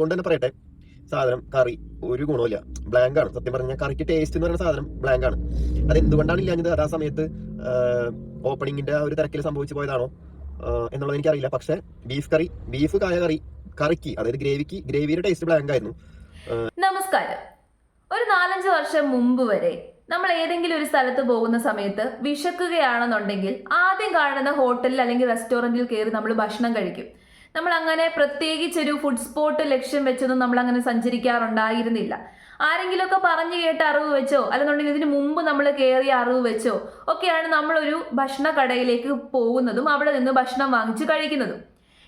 കൊണ്ട് തന്നെ പറയട്ടെ, സാധനം കറി ഒരു ഗുണമില്ല, ബ്ലാങ്ക് ആണ്. സത്യം പറഞ്ഞാൽ കറിക്ക് ടേസ്റ്റ് എന്ന് പറയുന്ന സാധനം ബ്ലാങ്ക് ആണ്. അത് എന്തുകൊണ്ടാണ് ഇല്ലാഞ്ഞത്? അത് ആ സമയത്ത് ഓപ്പണിങ്ങിന്റെ ആ ഒരു തിരക്കിൽ സംഭവിച്ചു പോയതാണോ എന്നുള്ളത് എനിക്കറിയില്ല. പക്ഷെ ബീഫ് കായ കറിക്ക്, അതായത് ഗ്രേവിയുടെ ടേസ്റ്റ് ബ്ലാങ്ക് ആയിരുന്നു. നമസ്കാരം. ഒരു 4-5 വർഷം മുമ്പ് വരെ നമ്മൾ ഏതെങ്കിലും ഒരു സ്ഥലത്ത് പോകുന്ന സമയത്ത് വിശക്കുകയാണെന്നുണ്ടെങ്കിൽ ആദ്യം കാണുന്ന ഹോട്ടലിൽ അല്ലെങ്കിൽ റെസ്റ്റോറൻറ്റിൽ കയറി നമ്മൾ ഭക്ഷണം കഴിക്കും. നമ്മൾ അങ്ങനെ പ്രത്യേകിച്ചൊരു ഫുഡ് സ്പോട്ട് ലക്ഷ്യം വെച്ചൊന്നും നമ്മൾ അങ്ങനെ സഞ്ചരിക്കാറുണ്ടായിരുന്നില്ല. ആരെങ്കിലുമൊക്കെ പറഞ്ഞു കേട്ട അറിവ് വെച്ചോ അല്ലെന്നുണ്ടെങ്കിൽ ഇതിന് മുമ്പ് നമ്മൾ കയറിയ അറിവ് വെച്ചോ ഒക്കെയാണ് നമ്മളൊരു ഭക്ഷണ കടയിലേക്ക് പോകുന്നതും അവിടെ നിന്ന് ഭക്ഷണം വാങ്ങിച്ച് കഴിക്കുന്നതും.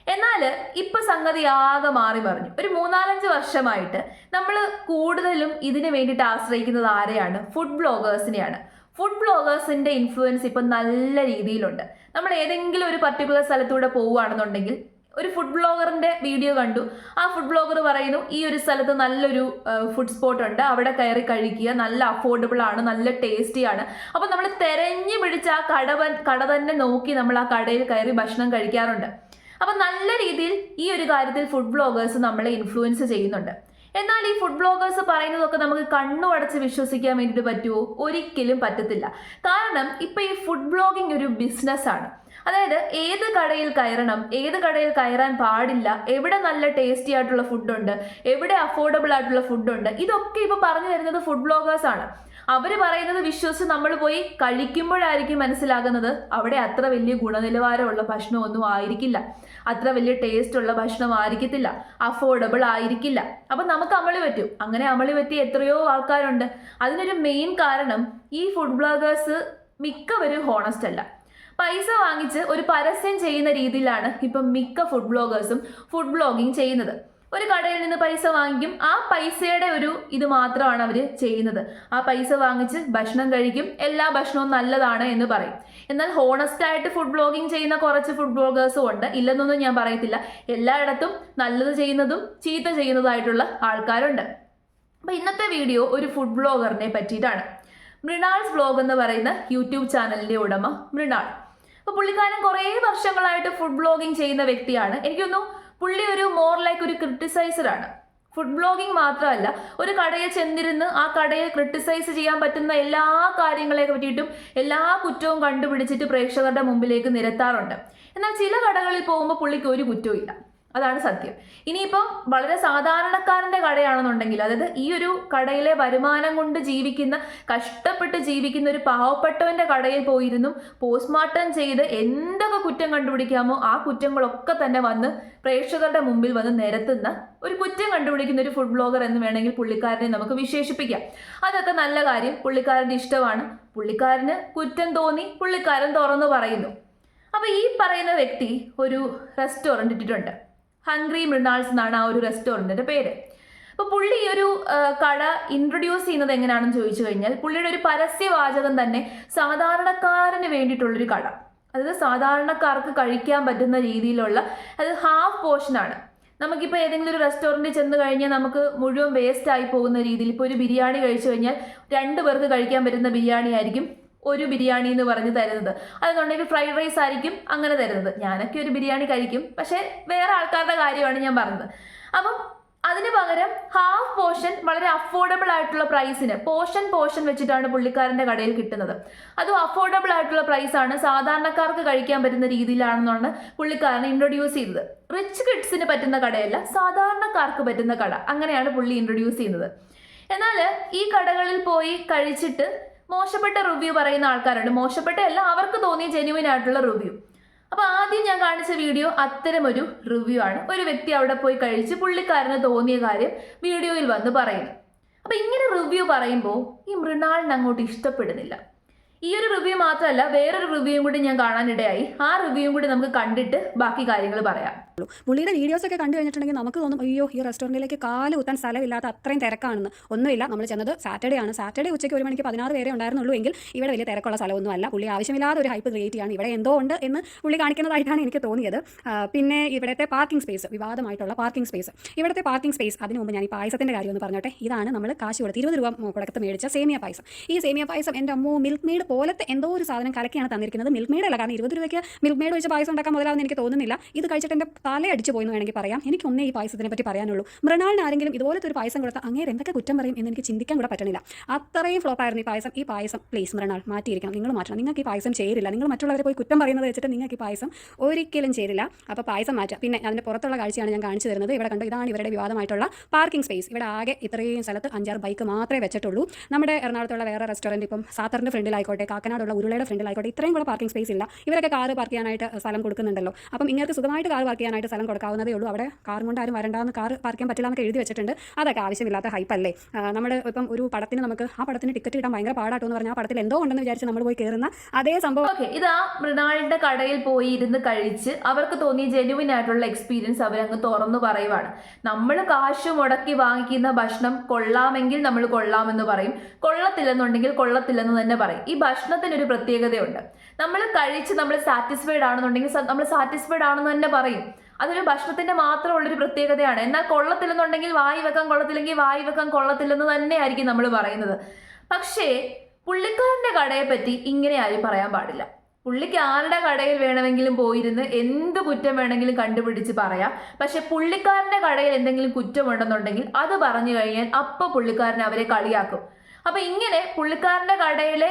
എന്നാൽ ഇപ്പൊ സംഗതി ആകെ മാറി പറഞ്ഞു. ഒരു 3-4 വർഷമായിട്ട് നമ്മൾ കൂടുതലും ഇതിന് വേണ്ടിയിട്ട് ആശ്രയിക്കുന്നത് ആരെയാണ്? ഫുഡ് ബ്ലോഗേഴ്സിനെയാണ്. ഫുഡ് ബ്ലോഗേഴ്സിന്റെ ഇൻഫ്ലുവൻസ് ഇപ്പൊ നല്ല രീതിയിലുണ്ട്. നമ്മൾ ഏതെങ്കിലും ഒരു പർട്ടിക്കുലർ സ്ഥലത്തൂടെ പോവുകയാണെന്നുണ്ടെങ്കിൽ ഒരു ഫുഡ് ബ്ലോഗറിന്റെ വീഡിയോ കണ്ടു, ആ ഫുഡ് ബ്ലോഗർ പറയുന്നു ഈ ഒരു സ്ഥലത്ത് നല്ലൊരു ഫുഡ് സ്പോട്ട് ഉണ്ട്, അവിടെ കയറി കഴിക്കുക, നല്ല അഫോർഡബിൾ ആണ്, നല്ല ടേസ്റ്റിയാണ്. അപ്പൊ നമ്മൾ തെരഞ്ഞു പിടിച്ച് ആ കട തന്നെ നോക്കി നമ്മൾ ആ കടയിൽ കയറി ഭക്ഷണം കഴിക്കാറുണ്ട്. അപ്പൊ നല്ല രീതിയിൽ ഈ ഒരു കാര്യത്തിൽ ഫുഡ് ബ്ലോഗേഴ്സ് നമ്മളെ ഇൻഫ്ലുവൻസ് ചെയ്യുന്നുണ്ട്. എന്നാൽ ഈ ഫുഡ് ബ്ലോഗേഴ്സ് പറയുന്നതൊക്കെ നമുക്ക് കണ്ണു അടച്ച് വിശ്വസിക്കാൻ വേണ്ടിയിട്ട് പറ്റുമോ? ഒരിക്കലും പറ്റത്തില്ല. കാരണം ഇപ്പൊ ഈ ഫുഡ് ബ്ലോഗിംഗ് ഒരു ബിസിനസ്സാണ്. അതായത് ഏത് കടയിൽ കയറണം, ഏത് കടയിൽ കയറാൻ പാടില്ല, എവിടെ നല്ല ടേസ്റ്റി ആയിട്ടുള്ള ഫുഡുണ്ട്, എവിടെ അഫോർഡബിൾ ആയിട്ടുള്ള ഫുഡുണ്ട്, ഇതൊക്കെ ഇപ്പൊ പറഞ്ഞു തരുന്നത് ഫുഡ് ബ്ലോഗേഴ്സ് ആണ്. അവർ പറയുന്നത് വിശ്വസിച്ച് നമ്മൾ പോയി കഴിക്കുമ്പോഴായിരിക്കും മനസ്സിലാകുന്നത് അവിടെ അത്ര വലിയ ഗുണനിലവാരമുള്ള ഭക്ഷണമൊന്നും ആയിരിക്കില്ല, അത്ര വലിയ ടേസ്റ്റ് ഉള്ള ഭക്ഷണം ആയിരിക്കത്തില്ല, അഫോർഡബിൾ ആയിരിക്കില്ല. അപ്പൊ നമുക്ക് അമളി പറ്റും. അങ്ങനെ അമളി പറ്റിയ എത്രയോ ആൾക്കാരുണ്ട്. അതിനൊരു മെയിൻ കാരണം ഈ ഫുഡ് ബ്ലോഗേഴ്സ് മിക്കവരും ഹോണസ്റ്റ് അല്ല. പൈസ വാങ്ങിച്ച് ഒരു പരസ്യം ചെയ്യുന്ന രീതിയിലാണ് ഇപ്പം മിക്ക ഫുഡ് ബ്ലോഗേഴ്സും ഫുഡ് ബ്ലോഗിങ് ചെയ്യുന്നത്. ഒരു കടയിൽ നിന്ന് പൈസ വാങ്ങിക്കും, ആ പൈസയുടെ ഒരു ഇത് മാത്രമാണ് അവർ ചെയ്യുന്നത്. ആ പൈസ വാങ്ങിച്ച് ഭക്ഷണം കഴിക്കും, എല്ലാ ഭക്ഷണവും നല്ലതാണ് എന്ന് പറയും. എന്നാൽ ഹോണസ്റ്റ് ആയിട്ട് ഫുഡ് ബ്ലോഗിങ് ചെയ്യുന്ന കുറച്ച് ഫുഡ് ബ്ലോഗേഴ്സും ഉണ്ട്, ഇല്ലെന്നൊന്നും ഞാൻ പറയത്തില്ല. എല്ലായിടത്തും നല്ലത് ചെയ്യുന്നതും ചീത്ത ചെയ്യുന്നതായിട്ടുള്ള ആൾക്കാരുണ്ട്. അപ്പൊ ഇന്നത്തെ വീഡിയോ ഒരു ഫുഡ് ബ്ലോഗറിനെ പറ്റിയിട്ടാണ്. മൃണാൾസ് വ്ലോഗ് എന്ന് പറയുന്ന യൂട്യൂബ് ചാനലിന്റെ ഉടമ മൃണാൾ. അപ്പൊ പുള്ളിക്കാരൻ കുറേ വർഷങ്ങളായിട്ട് ഫുഡ് ബ്ലോഗിങ് ചെയ്യുന്ന വ്യക്തിയാണ്. എനിക്കൊന്നും പുള്ളി ഒരു മോർ ലൈക്ക് ഒരു ക്രിട്ടിസൈസറാണ്. ഫുഡ് ബ്ലോഗിങ് മാത്രമല്ല, ഒരു കടയിൽ ചെന്നിരുന്ന് ആ കടയെ ക്രിട്ടിസൈസ് ചെയ്യാൻ പറ്റുന്ന എല്ലാ കാര്യങ്ങളെ പറ്റിയിട്ടും എല്ലാ കുറ്റവും കണ്ടുപിടിച്ചിട്ട് പ്രേക്ഷകരുടെ മുമ്പിലേക്ക് നിരത്താറുണ്ട്. എന്നാൽ ചില കടകളിൽ പോകുമ്പോൾ പുള്ളിക്ക് ഒരു കുറ്റവും ഇല്ല. അതാണ് സത്യം. ഇനിയിപ്പം വളരെ സാധാരണക്കാരന്റെ കടയാണെന്നുണ്ടെങ്കിൽ, അതായത് ഈ ഒരു കടയിലെ വരുമാനം കൊണ്ട് ജീവിക്കുന്ന, കഷ്ടപ്പെട്ട് ജീവിക്കുന്ന ഒരു പാവപ്പെട്ടവന്റെ കടയിൽ പോയിരുന്നു പോസ്റ്റ്മോർട്ടം ചെയ്ത് എന്തൊക്കെ കുറ്റം കണ്ടുപിടിക്കാമോ ആ കുറ്റങ്ങളൊക്കെ തന്നെ വന്ന് പ്രേക്ഷകരുടെ മുമ്പിൽ വന്ന് നിരത്തുന്ന ഒരു കുറ്റം കണ്ടുപിടിക്കുന്ന ഒരു ഫുഡ് ബ്ലോഗർ എന്ന് വേണമെങ്കിൽ പുള്ളിക്കാരനെ നമുക്ക് വിശേഷിപ്പിക്കാം. അതൊക്കെ നല്ല കാര്യം, പുള്ളിക്കാരന്റെ ഇഷ്ടമാണ്. പുള്ളിക്കാരന് കുറ്റം തോന്നി, പുള്ളിക്കാരൻ തുറന്നു പറയുന്നു. അപ്പൊ ഈ പറയുന്ന വ്യക്തി ഒരു റെസ്റ്റോറൻറ്റ് ഇട്ടിട്ടുണ്ട്. ഹംഗ്രി മൃണാൾസ് എന്നാണ് ആ ഒരു റെസ്റ്റോറൻറ്റിന്റെ പേര്. അപ്പൊ പുള്ളി ഈ ഒരു കട ഇൻട്രൊഡ്യൂസ് ചെയ്യുന്നത് എങ്ങനെയാണെന്ന് ചോദിച്ചു കഴിഞ്ഞാൽ, പുള്ളിയുടെ ഒരു പരസ്യവാചകം തന്നെ സാധാരണക്കാരന് വേണ്ടിയിട്ടുള്ളൊരു കട, അതായത് സാധാരണക്കാർക്ക് കഴിക്കാൻ പറ്റുന്ന രീതിയിലുള്ള, അത് ഹാഫ് പോർഷനാണ്. നമുക്കിപ്പോൾ ഏതെങ്കിലും ഒരു റെസ്റ്റോറൻറ്റിൽ ചെന്ന് കഴിഞ്ഞാൽ നമുക്ക് മുഴുവൻ വേസ്റ്റ് ആയി പോകുന്ന രീതിയിൽ, ഇപ്പോൾ ഒരു ബിരിയാണി കഴിച്ചു കഴിഞ്ഞാൽ 2 പേർക്ക് കഴിക്കാൻ പറ്റുന്ന ബിരിയാണി ആയിരിക്കും ഒരു ബിരിയാണി എന്ന് പറഞ്ഞ് തരുന്നത്. അതെന്നുണ്ടെങ്കിൽ ഫ്രൈഡ് റൈസ് ആയിരിക്കും അങ്ങനെ തരുന്നത്. ഞാനൊക്കെ ഒരു ബിരിയാണി കഴിക്കും, പക്ഷെ വേറെ ആൾക്കാരുടെ കാര്യമാണ് ഞാൻ പറഞ്ഞത്. അപ്പം അതിന് പകരം ഹാഫ് പോർഷൻ വളരെ അഫോർഡബിൾ ആയിട്ടുള്ള പ്രൈസിന് പോർഷൻ വെച്ചിട്ടാണ് പുള്ളിക്കാരൻ്റെ കടയിൽ കിട്ടുന്നത്. അതും അഫോർഡബിൾ ആയിട്ടുള്ള പ്രൈസാണ്, സാധാരണക്കാർക്ക് കഴിക്കാൻ പറ്റുന്ന രീതിയിലാണെന്നാണ് പുള്ളിക്കാരൻ ഇൻട്രൊഡ്യൂസ് ചെയ്തത്. റിച്ച് കിഡ്സിന് പറ്റുന്ന കടയല്ല, സാധാരണക്കാർക്ക് പറ്റുന്ന കട, അങ്ങനെയാണ് പുള്ളി ഇൻട്രൊഡ്യൂസ് ചെയ്യുന്നത്. എന്നാൽ ഈ കടകളിൽ പോയി കഴിച്ചിട്ട് മോശപ്പെട്ട റിവ്യൂ പറയുന്ന ആൾക്കാരുണ്ട്. മോശപ്പെട്ടല്ല, അവർക്ക് തോന്നിയ ജെന്യുവിൻ ആയിട്ടുള്ള റിവ്യൂ. അപ്പൊ ആദ്യം ഞാൻ കാണിച്ച വീഡിയോ അത്തരമൊരു റിവ്യൂ ആണ്. ഒരു വ്യക്തി അവിടെ പോയി കഴിച്ച് പുള്ളിക്കാരന് തോന്നിയ കാര്യം വീഡിയോയിൽ വന്ന് പറയുന്നു. അപ്പൊ ഇങ്ങനെ റിവ്യൂ പറയുമ്പോൾ ഈ മൃണാളിന് അങ്ങോട്ട് ഇഷ്ടപ്പെടുന്നില്ല. ഈ ഒരു റിവ്യൂ മാത്രമല്ല, വേറൊരു റിവ്യൂയും കൂടി ഞാൻ കാണാനിടയായി. ആ റിവ്യൂയും കൂടി നമുക്ക് കണ്ടിട്ട് ബാക്കി കാര്യങ്ങൾ പറയാം. പുള്ളിയുടെ വീഡിയോസൊക്കെ കണ്ടു കഴിഞ്ഞിട്ടുണ്ടെങ്കിൽ നമുക്ക് തോന്നും, അയ്യോ ഈ റെസ്റ്റോറൻറ്റിലേക്ക് കാല് കുത്താൻ സ്ഥലമില്ലാത്ത അത്രയും തിരക്കാണെന്ന്. ഒന്നുമില്ല, നമ്മൾ ചെന്നത് സാറ്റർഡേ ആണ്. സാറ്റർഡേ ഉച്ചയ്ക്ക് 1 മണിക്ക് 16 പേരെ ഉണ്ടായിരുന്നുള്ളൂ എങ്കിൽ ഇവിടെ വലിയ തിരക്കുള്ള സ്ഥലമൊന്നും അല്ല. പുള്ളി ആവശ്യമില്ലാതെ ഒരു ഹൈപ്പ് ക്രിയേറ്റ് ചെയ്യാണ്, ഇവിടെ എന്തോ ഉണ്ട് എന്ന് പുള്ളി കാണിക്കുന്നതായിട്ടാണ് എനിക്ക് തോന്നിയത്. പിന്നെ ഇവിടുത്തെ പാർക്കിംഗ് സ്പേസ്, വിവാദമായിട്ടുള്ള പാർക്കിംഗ് സ്പേസ്, ഇവിടുത്തെ പാർക്കിംഗ് സ്പേസ്. അതിന് മുമ്പ് ഞാൻ ഈ പായസത്തിൻ്റെ കാര്യം ഒന്ന് പറഞ്ഞോട്ടെ. ഇതാണ് നമ്മൾ കാശ് കൊടുത്ത് 20 രൂപ കൊടുത്ത് മേടിച്ച സേമിയ പായസം. ഈ സേമിയ പായസം എൻ്റെ അമ്മോ മിൽക്ക് മെയ്ഡ് പോലത്തെ എന്തോ ഒരു സാധനം കലക്കിയാണ് തന്നിരിക്കുന്നത്. മിൽക്ക് മെയ്ഡ് അല്ല, കാരണം 20 രൂപയ്ക്ക് മിൽക്ക് മെയ്ഡ് വെച്ച് പായസം ഉണ്ടാക്കാൻ മുതലാവുന്ന എനിക്ക് തോന്നുന്നില്ല. ഇത് കഴിച്ചിട്ട് എൻ്റെ തലയടിച്ചു പോയെന്ന് വേണമെങ്കിൽ പറയാം. എനിക്കൊന്നേ ഈ പായസത്തിനെ പറ്റി പറയാനുള്ളൂ. മൃണാളിന് ആരെങ്കിലും ഇതുപോലത്തെ ഒരു പായസം കൊടുത്താൽ അങ്ങേര് എന്തൊക്കെ കുറ്റം പറയും എന്ന് എനിക്ക് ചിന്തിക്കാൻ കൂടെ പറ്റണില്ല. അത്രയും ഫ്ലോപ്പായിരുന്നു ഈ പായസം പ്ലീസ് മൃണാൾ മാറ്റിയിരിക്കണം. നിങ്ങൾ മാറ്റണം. നിങ്ങൾക്ക് ഈ പായസം ചേരില്ല. നിങ്ങൾ മറ്റുള്ളവരെ പോയി കുറ്റം പറയുന്നത് വെച്ചിട്ട് നിങ്ങൾക്ക് ഈ പായസം ഒരിക്കലും ചേരില്ല. അപ്പോൾ പായസം മാറ്റാം. പിന്നെ അതിൻ്റെ പുറത്തുള്ള കാഴ്ചയാണ് ഞാൻ കാണിച്ചു തരുന്നത്. ഇവിടെ കണ്ടു, ഇതാണ് ഇവരുടെ വിവാദമായിട്ടുള്ള പാർക്കിംഗ് സ്പേസ്. ഇവിടെ ആകെ ഇത്രയും സ്ഥലത്ത് 5-6 ബൈക്ക് മാത്രമേ വെച്ചിട്ടുള്ളൂ. നമ്മുടെ എറണാകുളത്തുള്ള വേറെ റെസ്റ്റോറൻറ്റ്, ഇപ്പം സാത്തറിൻ്റെ ഫ്രണ്ടിലായിക്കോട്ടെ, കാക്കനാടുള്ള ഉരുളയുടെ ഫ്രണ്ടിലായിക്കോട്ടെ, ഇത്രയും കൂടെ പാർക്കിംഗ് സ്പേസ് ഇല്ല. ഇവരൊക്കെ കാറ് പാർക്ക് ചെയ്യാനായിട്ട് സ്ഥലം കൊടുക്കുന്നുണ്ടല്ലോ. അപ്പം ഇങ്ങനെ സുഖമായിട്ട് കാർ പാർക്ക് ചെയ്യാനായിട്ട് സ്ഥലം കൊടുക്കാവുന്നതേ ഉള്ളൂ. അവിടെ കാർ കൊണ്ട് ആരും വരണ്ടാന്ന്, കാർ പാർക്ക് ചെയ്യാൻ പറ്റില്ല എന്നൊക്കെ എഴുതി വെച്ചിട്ടുണ്ട്. അതൊക്കെ ആവശ്യമില്ലാത്ത ഹൈപ്പല്ലേ. നമ്മൾ ഇപ്പം ഒരു പടത്തിന് നമുക്ക് ആ പടത്തിന് ടിക്കറ്റ് കിട്ടാൻ ഭയങ്കര പാടാട്ടോ എന്ന് പറഞ്ഞാൽ ആ പടത്തിൽ എന്തോ ഉണ്ടെന്ന് വിചാരിച്ച് നമ്മൾ പോയി കയറുന്ന അതേ സംഭവം. ഓക്കെ, ഇതാ മൃണാളിന്റെ കടയിൽ പോയി ഇരുന്ന് കഴിച്ച് അവർക്ക് തോന്നിയ ജെന്യുവിൻ ആയിട്ടുള്ള എക്സ്പീരിയൻസ് അവരങ്ങ് തുറന്നു പറയുവാണ്. നമ്മൾ കാശ് മുടക്കി വാങ്ങിക്കുന്ന ഭക്ഷണം കൊള്ളാമെങ്കിൽ നമ്മൾ കൊള്ളാമെന്ന് പറയും, കൊള്ളത്തില്ലെന്നുണ്ടെങ്കിൽ കൊള്ളത്തില്ലെന്ന് തന്നെ പറയും. ഈ ഭക്ഷണത്തിനൊരു പ്രത്യേകതയുണ്ട്. നമ്മൾ കഴിച്ച് നമ്മൾ സാറ്റിസ്ഫൈഡ് ആണെന്നുണ്ടെങ്കിൽ നമ്മൾ സാറ്റിസ്ഫൈഡ് ആണെന്ന് തന്നെ പറയും. അതൊരു ഭക്ഷണത്തിന്റെ മാത്രമുള്ളൊരു പ്രത്യേകതയാണ്. എന്നാൽ കൊള്ളത്തില്ലെന്നുണ്ടെങ്കിൽ വായി വെക്കാൻ കൊള്ളത്തില്ലെങ്കിൽ വായി വെക്കാൻ കൊള്ളത്തില്ലെന്ന് തന്നെയായിരിക്കും നമ്മൾ പറയുന്നത്. പക്ഷേ പുള്ളിക്കാരന്റെ കടയെ പറ്റി ഇങ്ങനെ ആരും പറയാൻ പാടില്ല. പുള്ളിക്ക് ആരുടെ കടയിൽ വേണമെങ്കിലും പോയിരുന്ന് എന്ത് കുറ്റം വേണമെങ്കിലും കണ്ടുപിടിച്ച് പറയാം. പക്ഷെ പുള്ളിക്കാരന്റെ കടയിൽ എന്തെങ്കിലും കുറ്റമുണ്ടെന്നുണ്ടെങ്കിൽ അത് പറഞ്ഞു കഴിഞ്ഞാൽ അപ്പൊ പുള്ളിക്കാരൻ അവരെ കളിയാക്കും. അപ്പൊ ഇങ്ങനെ പുള്ളിക്കാരന്റെ കടയിലെ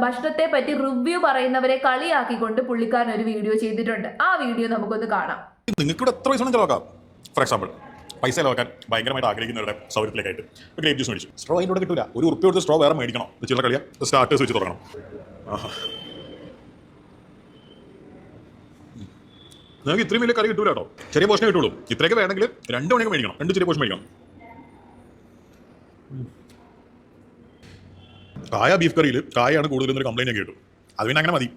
ഭക്ഷണത്തെ പറ്റി റിവ്യൂ പറയുന്നവരെ കളിയാക്കിക്കൊണ്ട് പുള്ളിക്കാരൻ ഒരു വീഡിയോ ചെയ്തിട്ടുണ്ട്. ആ വീഡിയോ നമുക്കൊന്ന് കാണാം. നിങ്ങൾക്ക് ഇവിടെ എത്ര പൈസ ചിലവാക്കാം. ഫോർ എക്സാമ്പിൾ, പൈസ ചിലവാക്കാൻ ഭയങ്കരമായിട്ട് ആഗ്രഹിക്കുന്നവരുടെ സൗകര്യത്തിലേക്കായിട്ട് ഗ്രേപ്പ് ജ്യൂസ് മേടിച്ചു. സ്ട്രോ അതിൻ്റെ കൂടെ കിട്ടില്ല. ഒരു ഉറുപ്പിക കൊടുത്ത് സ്ട്രോ വേറെ മേടിക്കണം. ചില കളിയാ സ്റ്റാർട്ടേഴ്സ് വെച്ച് തുടങ്ങണം. നിങ്ങൾക്ക് ഇത്രയും വലിയ കറി കിട്ടൂല കേട്ടോ. ചെറിയ പോർഷനെ കിട്ടുള്ളൂ. ഇത്രയൊക്കെ വേണമെങ്കിൽ 2 മണിക്ക് മേടിക്കണം. 2 ചെറിയ പോർഷൻ മേടിക്കണം. കായ ബീഫ് കറിയിൽ കായാണ് കൂടുതലെന്നൊരു കംപ്ലൈൻറ്റ് ഞാൻ കേട്ടു. അത് പിന്നെ അങ്ങനെ മതി.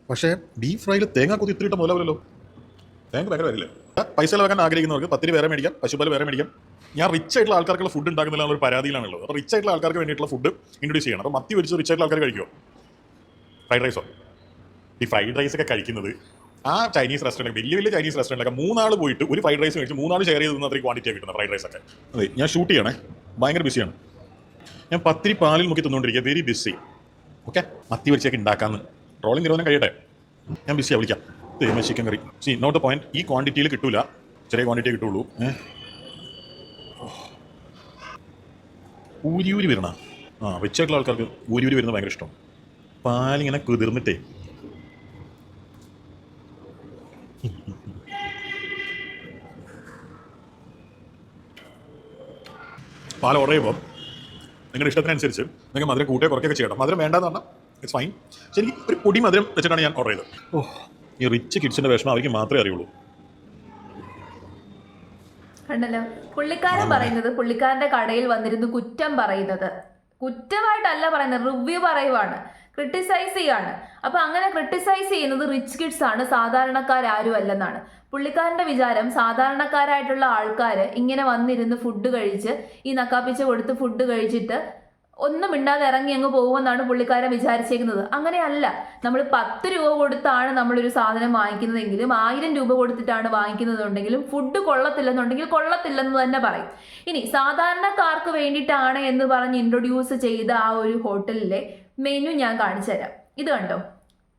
പക്ഷേ ബീഫ് ഫ്രൈയിൽ തേങ്ങ കൊത്തി ഇത്തിരിട്ട് മുതലാവില്ലല്ലോ. തേങ്ങ ഭയങ്കര വരില്ല. പൈസ ചിലവാക്കാൻ ആഗ്രഹിക്കുന്നവർക്ക് പത്തിരി വേറെ മേടിക്കാം, പശുപാൽ വേറെ മേടിക്കാം. ഞാൻ റിച്ച് ആയിട്ടുള്ള ആൾക്കാർക്കുള്ള ഫുഡ് ഉണ്ടാക്കുന്നില്ല ഒരു പരാതിയിലാണുള്ളത്. അപ്പോൾ റിച്ച് ആയിട്ടുള്ള ആൾക്കാർക്ക് വേണ്ടിയിട്ടുള്ള ഫുഡ് ഇൻട്രൊഡ്യൂസ് ചെയ്യണം. അപ്പോൾ മത്തി വെച്ച് റിച്ച് ആയിട്ടുള്ള ആൾക്കാർ കഴിക്കുമോ? ഫ്രൈഡ് റൈസോ? ഈ ഫ്രൈഡ് റൈസ് ഒക്കെ കഴിക്കുന്നത് ആ ചൈനീസ് റെസ്റ്റോറൻറ്റ്, വലിയ വലിയ ചൈനീസ് റെസ്റ്റോറൻറ്റൊക്കെ 3 ആൾ പോയിട്ട് ഒരു ഫ്രൈഡ് റൈസ് മേടിച്ച് 3 ആൾ ഷെയർ ചെയ്ത് തന്ന അത്രയും ക്വാണ്ടിറ്റിയാണ് കിട്ടുന്നത് ഫ്രൈഡ് റൈസ് ഒക്കെ. അതെ, ഞാൻ ഷൂട്ട് ചെയ്യണേ, ഭയങ്കര ബിസിയാണ്. ഞാൻ പത്തിരി പാലിൽ മുക്കി തന്നുകൊണ്ടിരിക്കുക, വെരി ബിസി. ഓക്കെ, മത്തി വെച്ചൊക്കെ ഉണ്ടാക്കാമെന്ന് ട്രോളിംഗ് നിരോധനം കഴിയട്ടെ. ഞാൻ ബിസിയാണ്, വിളിക്കാം. Chicken curry not the point. ഈ ക്വാണ്ടിറ്റിയിൽ കിട്ടൂല, ചെറിയ ക്വാണ്ടിറ്റിയെ കിട്ടുള്ളൂ. ഊരി വരണ റിച്ചായിട്ടുള്ള ആൾക്കാർക്ക് ഊരി വരുന്നത് ഭയങ്കര ഇഷ്ടം. പാലിങ്ങനെ കുതിർന്നിട്ടേ പാൽ ഓർഡർ ചെയ്യുമ്പോൾ നിങ്ങളുടെ ഇഷ്ടത്തിനനുസരിച്ച് നിങ്ങൾക്ക് മധുരം കൂട്ടുക കുറയ്ക്കൊക്കെ ചെയ്യണം. മധുരം വേണ്ടെന്ന് പറഞ്ഞാൽ ഇറ്റ്സ് ഫൈൻ. ശരി, ഒരു പൊടി മധുരം വെച്ചിട്ടാണ് ഞാൻ ഓർഡർ ചെയ്തത്. ഈ റിച്ച് കിഡ്സിന്റെ വിഷമം അവർക്ക് മാത്രമേ അറിയുള്ളൂ. കണ്ടല്ലോ, പുള്ളിക്കാരൻ പറയുന്നത് പുള്ളിക്കാരന്റെ കടയിൽ വന്നിരുന്ന് കുറ്റം പറയുന്നത് കുറ്റമായിട്ടല്ല പറയുന്നത്, റിവ്യൂ പറയുവാണ്, ക്രിട്ടിസൈസ് ചെയ്യാണ്. അപ്പൊ അങ്ങനെ ക്രിട്ടിസൈസ് ചെയ്യുന്നത് റിച്ച് കിഡ്സ് ആണ്, സാധാരണക്കാരും അല്ലെന്നാണ് പുള്ളിക്കാരന്റെ വിചാരം. സാധാരണക്കാരായിട്ടുള്ള ആൾക്കാർ ഇങ്ങനെ വന്നിരുന്ന് ഫുഡ് കഴിച്ച് ഈ നക്കാപ്പിച്ച കൊടുത്ത് ഫുഡ് കഴിച്ചിട്ട് ഒന്നും മിണ്ടാതെ ഇറങ്ങി അങ്ങ് പോകുമെന്നാണ് പുള്ളിക്കാരൻ വിചാരിച്ചേക്കുന്നത്. അങ്ങനെയല്ല. നമ്മൾ 10 രൂപ കൊടുത്താണ് നമ്മളൊരു സാധനം വാങ്ങിക്കുന്നതെങ്കിലും 1000 രൂപ കൊടുത്തിട്ടാണ് വാങ്ങിക്കുന്നതെന്നുണ്ടെങ്കിലും ഫുഡ് കൊള്ളത്തില്ലെന്നുണ്ടെങ്കിൽ കൊള്ളത്തില്ലെന്ന് തന്നെ പറയും. ഇനി സാധാരണക്കാർക്ക് വേണ്ടിയിട്ടാണ് എന്ന് പറഞ്ഞ് ഇൻട്രൊഡ്യൂസ് ചെയ്ത ആ ഒരു ഹോട്ടലിലെ മെനു ഞാൻ കാണിച്ചു തരാം. ഇത് കണ്ടോ,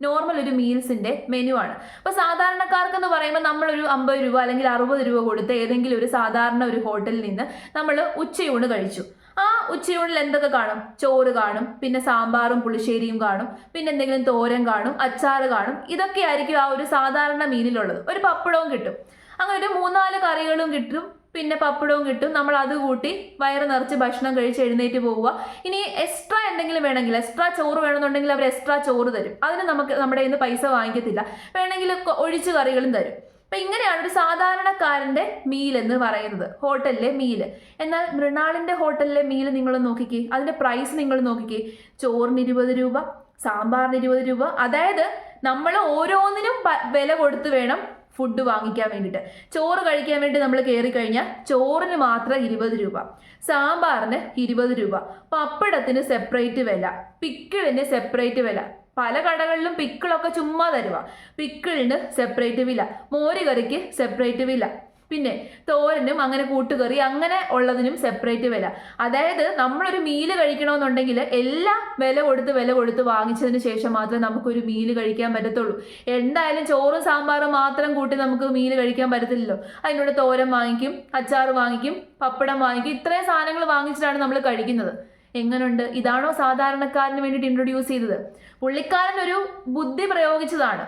നോർമൽ ഒരു മീൽസിന്റെ മെനു ആണ്. അപ്പോൾ സാധാരണക്കാർക്ക് എന്ന് പറയുമ്പോൾ നമ്മളൊരു 50 രൂപ അല്ലെങ്കിൽ 60 രൂപ കൊടുത്ത് ഏതെങ്കിലും ഒരു സാധാരണ ഒരു ഹോട്ടലിൽ നിന്ന് നമ്മൾ ഉച്ചയൂണ് കഴിച്ചു. ആ ഉച്ചയൂണിൽ എന്തൊക്കെ കാണും? ചോറ് കാണും, പിന്നെ സാമ്പാറും പുളിശ്ശേരിയും കാണും, പിന്നെ എന്തെങ്കിലും തോരൻ കാണും, അച്ചാറ് കാണും. ഇതൊക്കെ ആയിരിക്കും ആ ഒരു സാധാരണ മീലിലുള്ളത്. ഒരു പപ്പടവും കിട്ടും. അങ്ങനെ ഒരു 3-4 കറികളും കിട്ടും, പിന്നെ പപ്പടവും കിട്ടും. നമ്മൾ അത് കൂട്ടി വയറ് നിറച്ച് ഭക്ഷണം കഴിച്ച് എഴുന്നേറ്റ് പോവുക. ഇനി എക്സ്ട്രാ എന്തെങ്കിലും വേണമെങ്കിൽ, എക്സ്ട്രാ ചോറ് വേണമെന്നുണ്ടെങ്കിൽ അവർ എക്സ്ട്രാ ചോറ് തരും. അതിന് നമുക്ക് നമ്മുടെ കയ്യിൽ നിന്ന് പൈസ വാങ്ങിക്കത്തില്ല. വേണമെങ്കിൽ ഒഴിച്ച് കറികളും തരും. അപ്പം ഇങ്ങനെയാണ് ഒരു സാധാരണക്കാരൻ്റെ മീൽ എന്ന് പറയുന്നത്, ഹോട്ടലിലെ മീല്. എന്നാൽ മൃണാളിൻ്റെ ഹോട്ടലിലെ മീൽ നിങ്ങൾ നോക്കിക്കേ, അതിൻ്റെ പ്രൈസ് നിങ്ങൾ നോക്കിക്കേ. ചോറിന് 20 രൂപ, സാമ്പാറിന് 20 രൂപ. അതായത് നമ്മൾ ഓരോന്നിനും വില കൊടുത്ത് വേണം ഫുഡ് വാങ്ങിക്കാൻ വേണ്ടിയിട്ട്. ചോറ് കഴിക്കാൻ വേണ്ടി നമ്മൾ കയറി കഴിഞ്ഞാൽ ചോറിന് മാത്രം 20 രൂപ, സാമ്പാറിന് 20 രൂപ, പപ്പടത്തിന് സെപ്പറേറ്റ് വില, പിക്കിളിന് സെപ്പറേറ്റ് വില. പല കടകളിലും പിക്കിളൊക്കെ ചുമ്മാ തരുക. പിക്കിളിന് സെപ്പറേറ്റ് വില, മോര് കറിക്ക് സെപ്പറേറ്റ് വില. പിന്നെ തോരനും അങ്ങനെ കൂട്ടുകറി അങ്ങനെ ഉള്ളതിനും സെപ്പറേറ്റ് വില. അതായത് നമ്മളൊരു മീല് കഴിക്കണമെന്നുണ്ടെങ്കിൽ എല്ലാം വില കൊടുത്ത് വാങ്ങിച്ചതിന് ശേഷം മാത്രമേ നമുക്കൊരു മീല് കഴിക്കാൻ പറ്റത്തുള്ളൂ. എന്തായാലും ചോറും സാമ്പാറും മാത്രം കൂട്ടി നമുക്ക് മീല് കഴിക്കാൻ പറ്റത്തില്ലല്ലോ. അതിനോട് തോരൻ വാങ്ങിക്കും, അച്ചാറ് വാങ്ങിക്കും, പപ്പടം വാങ്ങിക്കും, ഇത്രയും സാധനങ്ങൾ വാങ്ങിച്ചിട്ടാണ് നമ്മൾ കഴിക്കുന്നത്. എങ്ങനുണ്ട്? ഇതാണോ സാധാരണക്കാരന് വേണ്ടിയിട്ട് ഇൻട്രൊഡ്യൂസ് ചെയ്തത്? പുള്ളിക്കാരൻ ഒരു ബുദ്ധി പ്രയോഗിച്ചതാണ്,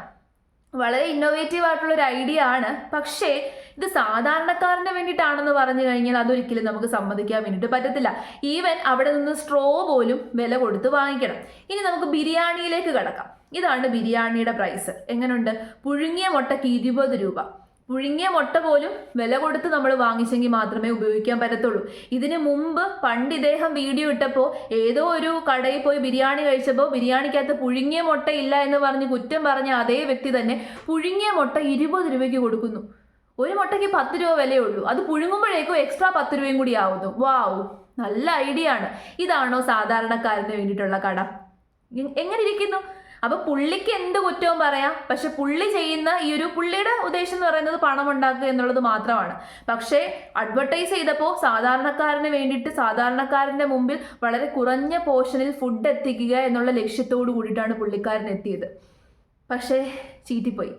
വളരെ ഇന്നോവേറ്റീവ് ആയിട്ടുള്ള ഒരു ഐഡിയ ആണ്. പക്ഷേ ഇത് സാധാരണക്കാരന് വേണ്ടിയിട്ടാണെന്ന് പറഞ്ഞു കഴിഞ്ഞാൽ അതൊരിക്കലും നമുക്ക് സമ്മതിക്കാൻ വേണ്ടിയിട്ട് പറ്റത്തില്ല. ഈവൻ അവിടെ നിന്ന് സ്ട്രോ പോലും വില കൊടുത്ത് വാങ്ങിക്കണം. ഇനി നമുക്ക് ബിരിയാണിയിലേക്ക് കടക്കാം. ഇതാണ് ബിരിയാണിയുടെ പ്രൈസ്. എങ്ങനെയുണ്ട്? പുഴുങ്ങിയ മുട്ടയ്ക്ക് 20 രൂപ. പുഴുങ്ങിയ മുട്ട പോലും വില കൊടുത്ത് നമ്മൾ വാങ്ങിച്ചെങ്കിൽ മാത്രമേ ഉപയോഗിക്കാൻ പറ്റത്തുള്ളൂ. ഇതിന് മുമ്പ് പണ്ട് ഇദ്ദേഹം വീഡിയോ ഇട്ടപ്പോൾ ഏതോ ഒരു കടയിൽ പോയി ബിരിയാണി കഴിച്ചപ്പോൾ ബിരിയാണിക്കകത്ത് പുഴുങ്ങിയ മുട്ട ഇല്ല എന്ന് പറഞ്ഞ് കുറ്റം പറഞ്ഞ അതേ വ്യക്തി തന്നെ പുഴുങ്ങിയ മുട്ട 20 രൂപയ്ക്ക് കൊടുക്കുന്നു. ഒരു മുട്ടയ്ക്ക് 10 രൂപ വിലയേ ഉള്ളൂ. അത് പുഴുങ്ങുമ്പോഴേക്കും എക്സ്ട്രാ 10 രൂപയും കൂടി ആവുന്നു. വാവ്, നല്ല ഐഡിയ ആണ്. ഇതാണോ സാധാരണക്കാരന് വേണ്ടിയിട്ടുള്ള കട? എങ്ങനെ ഇരിക്കുന്നു? അപ്പൊ പുള്ളിക്ക് എന്ത് കുറ്റവും പറയാം. പക്ഷെ പുള്ളി ചെയ്യുന്ന ഈ ഒരു പുള്ളിയുടെ ഉദ്ദേശം എന്ന് പറയുന്നത് പണം ഉണ്ടാക്കുക എന്നുള്ളത് മാത്രമാണ്. പക്ഷേ അഡ്വർടൈസ് ചെയ്തപ്പോൾ സാധാരണക്കാരന് വേണ്ടിയിട്ട് സാധാരണക്കാരന്റെ മുമ്പിൽ വളരെ കുറഞ്ഞ പോർഷനിൽ ഫുഡ് എത്തിക്കുക എന്നുള്ള ലക്ഷ്യത്തോടു കൂടിയിട്ടാണ് പുള്ളിക്കാരൻ എത്തിയത്. പക്ഷേ ചീറ്റിപ്പോയി.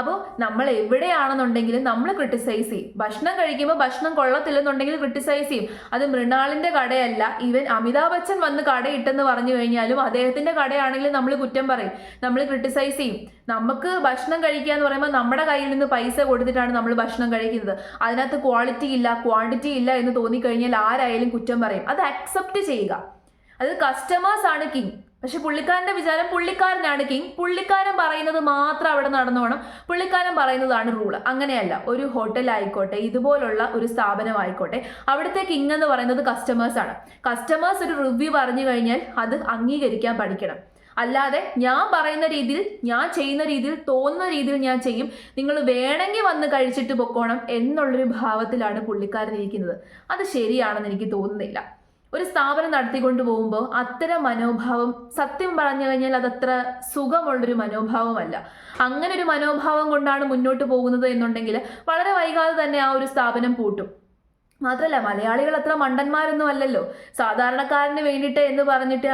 അപ്പോൾ നമ്മൾ എവിടെയാണെന്നുണ്ടെങ്കിലും നമ്മൾ ക്രിട്ടിസൈസ് ചെയ്യും. ഭക്ഷണം കഴിക്കുമ്പോൾ ഭക്ഷണം കൊള്ളത്തില്ലെന്നുണ്ടെങ്കിൽ ക്രിട്ടിസൈസ് ചെയ്യും. അത് മൃണാളിന്റെ കടയല്ല, ഈവൻ അമിതാഭ് ബച്ചൻ വന്ന് കടയിട്ടെന്ന് പറഞ്ഞു കഴിഞ്ഞാലും അദ്ദേഹത്തിന്റെ കടയാണെങ്കിലും നമ്മൾ കുറ്റം പറയും, നമ്മൾ ക്രിട്ടിസൈസ് ചെയ്യും. നമുക്ക് ഭക്ഷണം കഴിക്കുക എന്ന് പറയുമ്പോൾ നമ്മുടെ കയ്യിൽ നിന്ന് പൈസ കൊടുത്തിട്ടാണ് നമ്മൾ ഭക്ഷണം കഴിക്കുന്നത്. അതിനകത്ത് ക്വാളിറ്റി ഇല്ല, ക്വാണ്ടിറ്റി ഇല്ല എന്ന് തോന്നിക്കഴിഞ്ഞാൽ ആരായാലും കുറ്റം പറയും. അത് അക്സെപ്റ്റ് ചെയ്യുക. അത് കസ്റ്റമേഴ്സ് ആണ് കിങ്. പക്ഷെ പുള്ളിക്കാരന്റെ വിചാരം പുള്ളിക്കാരനാണ് കിങ്, പുള്ളിക്കാരൻ പറയുന്നത് മാത്രം അവിടെ നടന്നോണം, പുള്ളിക്കാരൻ പറയുന്നതാണ് റൂള്. അങ്ങനെയല്ല. ഒരു ഹോട്ടൽ ആയിക്കോട്ടെ, ഇതുപോലുള്ള ഒരു സ്ഥാപനമായിക്കോട്ടെ, അവിടുത്തെ കിങ് എന്ന് പറയുന്നത് കസ്റ്റമേഴ്സ് ആണ്. കസ്റ്റമേഴ്സ് ഒരു റിവ്യൂ പറഞ്ഞു കഴിഞ്ഞാൽ അത് അംഗീകരിക്കാൻ പഠിക്കണം. അല്ലാതെ ഞാൻ പറയുന്ന രീതിയിൽ, ഞാൻ ചെയ്യുന്ന രീതിയിൽ, തോന്നുന്ന രീതിയിൽ ഞാൻ ചെയ്യും, നിങ്ങൾ വേണമെങ്കിൽ വന്ന് കഴിച്ചിട്ട് പൊക്കോണം എന്നുള്ളൊരു ഭാവത്തിലാണ് പുള്ളിക്കാരൻ ഇരിക്കുന്നത്. അത് ശരിയാണെന്ന് എനിക്ക് തോന്നുന്നില്ല. ഒരു സ്ഥാപനം നടത്തിക്കൊണ്ട് പോകുമ്പോൾ അത്തരം മനോഭാവം സത്യം പറഞ്ഞു കഴിഞ്ഞാൽ അതത്ര സുഖമുള്ളൊരു മനോഭാവമല്ല. അങ്ങനെ ഒരു മനോഭാവം കൊണ്ടാണ് മുന്നോട്ട് പോകുന്നത് എന്നുണ്ടെങ്കിൽ വളരെ വൈകാതെ തന്നെ ആ ഒരു സ്ഥാപനം പൂട്ടും. മാത്രമല്ല, മലയാളികൾ അത്ര മണ്ടന്മാരൊന്നും അല്ലല്ലോ. സാധാരണക്കാരന് വേണ്ടിയിട്ട് എന്ന് പറഞ്ഞിട്ട്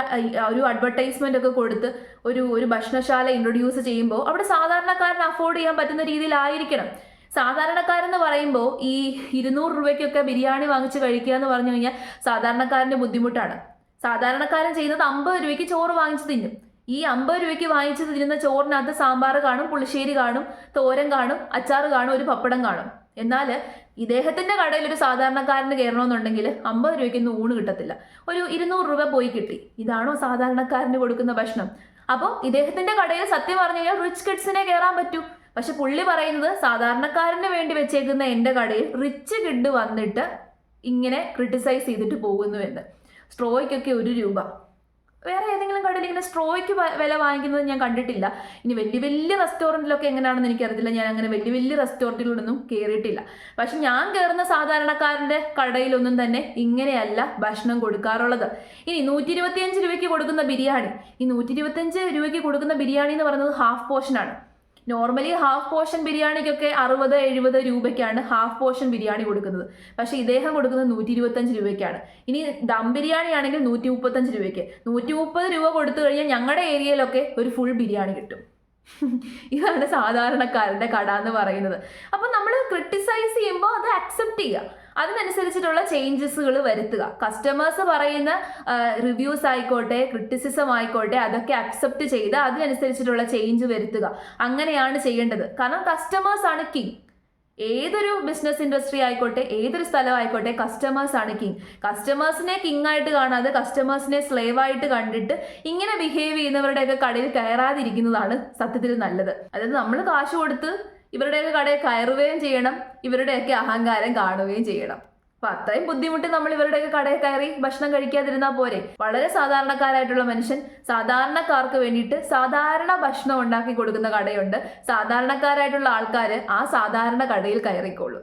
ഒരു അഡ്വർടൈസ്മെന്റ് ഒക്കെ കൊടുത്ത് ഒരു ഭക്ഷണശാല ഇൻട്രൊഡ്യൂസ് ചെയ്യുമ്പോൾ അവിടെ സാധാരണക്കാരന് അഫോർഡ് ചെയ്യാൻ പറ്റുന്ന രീതിയിലായിരിക്കണം. സാധാരണക്കാരെന്ന് പറയുമ്പോൾ ഈ 200 രൂപയ്ക്കൊക്കെ ബിരിയാണി വാങ്ങിച്ച് കഴിക്കുക എന്ന് പറഞ്ഞു കഴിഞ്ഞാൽ സാധാരണക്കാരൻ്റെ ബുദ്ധിമുട്ടാണ്. സാധാരണക്കാരൻ ചെയ്യുന്നത് 50 രൂപയ്ക്ക് ചോറ് വാങ്ങിച്ച് തിന്നും. ഈ 50 രൂപയ്ക്ക് വാങ്ങിച്ച് തിന്നുന്ന ചോറിനകത്ത് സാമ്പാർ കാണും, പുളിശ്ശേരി കാണും, തോരൻ കാണും, അച്ചാറ് കാണും, ഒരു പപ്പടം കാണും. എന്നാൽ ഇദ്ദേഹത്തിന്റെ കടയിൽ ഒരു സാധാരണക്കാരന് കയറണമെന്നുണ്ടെങ്കിൽ 50 രൂപയ്ക്കൊന്നും ഊണ് കിട്ടത്തില്ല. ഒരു 200 രൂപ പോയി കിട്ടി. ഇതാണോ സാധാരണക്കാരന് കൊടുക്കുന്ന ഭക്ഷണം? അപ്പോൾ ഇദ്ദേഹത്തിന്റെ കടയിൽ സത്യം പറഞ്ഞു കഴിഞ്ഞാൽ റിച്ച് കിഡ്സിനെ കയറാൻ പറ്റൂ. പക്ഷെ പുള്ളി പറയുന്നത് സാധാരണക്കാരന് വേണ്ടി വെച്ചേക്കുന്ന എൻ്റെ കടയിൽ റിച്ച് കിഡ് വന്നിട്ട് ഇങ്ങനെ ക്രിട്ടിസൈസ് ചെയ്തിട്ട് പോകുന്നു എന്ന്. സ്ട്രോയ്ക്കൊക്കെ 1 രൂപ. വേറെ ഏതെങ്കിലും കടയിൽ ഇങ്ങനെ സ്ട്രോയ്ക്ക് വില വാങ്ങിക്കുന്നത് ഞാൻ കണ്ടിട്ടില്ല. ഇനി വലിയ റെസ്റ്റോറൻറ്റിലൊക്കെ എങ്ങനെയാണെന്ന് എനിക്കറിയത്തില്ല. ഞാൻ അങ്ങനെ വലിയ റെസ്റ്റോറൻറ്റുകളിലൊന്നും കയറിയിട്ടില്ല. പക്ഷെ ഞാൻ കയറുന്ന സാധാരണക്കാരൻ്റെ കടയിലൊന്നും തന്നെ ഇങ്ങനെയല്ല ഭക്ഷണം കൊടുക്കാറുള്ളത്. ഇനി 125 രൂപയ്ക്ക് കൊടുക്കുന്ന ബിരിയാണി, ഈ 125 രൂപയ്ക്ക് കൊടുക്കുന്ന ബിരിയാണി എന്ന് പറയുന്നത് ഹാഫ് പോർഷനാണ്. നോർമലി ഹാഫ് പോർഷൻ ബിരിയാണിക്കൊക്കെ 60-70 രൂപയ്ക്കാണ് ഹാഫ് പോർഷൻ ബിരിയാണി കൊടുക്കുന്നത്. പക്ഷെ ഇദ്ദേഹം കൊടുക്കുന്നത് 125 രൂപയ്ക്കാണ്. ഇനി ദം ബിരിയാണി ആണെങ്കിൽ 135 രൂപയ്ക്ക്. 130 രൂപ കൊടുത്തു കഴിഞ്ഞാൽ ഞങ്ങളുടെ ഏരിയയിലൊക്കെ ഒരു ഫുൾ ബിരിയാണി കിട്ടും. ഇതാണ് സാധാരണക്കാരൻ്റെ കട എന്ന് പറയുന്നത്. അപ്പം നമ്മൾ ക്രിട്ടിസൈസ് ചെയ്യുമ്പോൾ അത് അക്സെപ്റ്റ് ചെയ്യുക, അതിനനുസരിച്ചിട്ടുള്ള ചേഞ്ചസുകൾ വരുത്തുക. കസ്റ്റമേഴ്സ് പറയുന്ന റിവ്യൂസ് ആയിക്കോട്ടെ, ക്രിറ്റിസിസം ആയിക്കോട്ടെ, അതൊക്കെ അക്സെപ്റ്റ് ചെയ്ത് അതിനനുസരിച്ചിട്ടുള്ള ചേഞ്ച് വരുത്തുക. അങ്ങനെയാണ് ചെയ്യേണ്ടത്. കാരണം കസ്റ്റമേഴ്സ് ആണ് കിങ്. ഏതൊരു ബിസിനസ് ഇൻഡസ്ട്രി ആയിക്കോട്ടെ, ഏതൊരു സ്ഥലം ആയിക്കോട്ടെ, കസ്റ്റമേഴ്സ് ആണ് കിങ്. കസ്റ്റമേഴ്സിനെ കിങ് ആയിട്ട് കാണാതെ കസ്റ്റമേഴ്സിനെ സ്ലേവ് ആയിട്ട് കണ്ടിട്ട് ഇങ്ങനെ ബിഹേവ് ചെയ്യുന്നവരുടെയൊക്കെ കടയിൽ കയറാതിരിക്കുന്നതാണ് സത്യത്തിൽ നല്ലത്. അതായത് നമ്മൾ കാശ് കൊടുത്ത് ഇവരുടെയൊക്കെ കടയിൽ കയറുകയും ചെയ്യണം, ഇവരുടെയൊക്കെ അഹങ്കാരം കാണുകയും ചെയ്യണം. അപ്പൊ അത്രയും ബുദ്ധിമുട്ട് നമ്മൾ ഇവരുടെയൊക്കെ കടയിൽ കയറി ഭക്ഷണം കഴിക്കാതിരുന്നാൽ പോരെ? വളരെ സാധാരണക്കാരായിട്ടുള്ള മനുഷ്യൻ സാധാരണക്കാർക്ക് വേണ്ടിയിട്ട് സാധാരണ ഭക്ഷണം ഉണ്ടാക്കി കൊടുക്കുന്ന കടയുണ്ട്. സാധാരണക്കാരായിട്ടുള്ള ആൾക്കാർ ആ സാധാരണ കടയിൽ കയറിക്കോളും.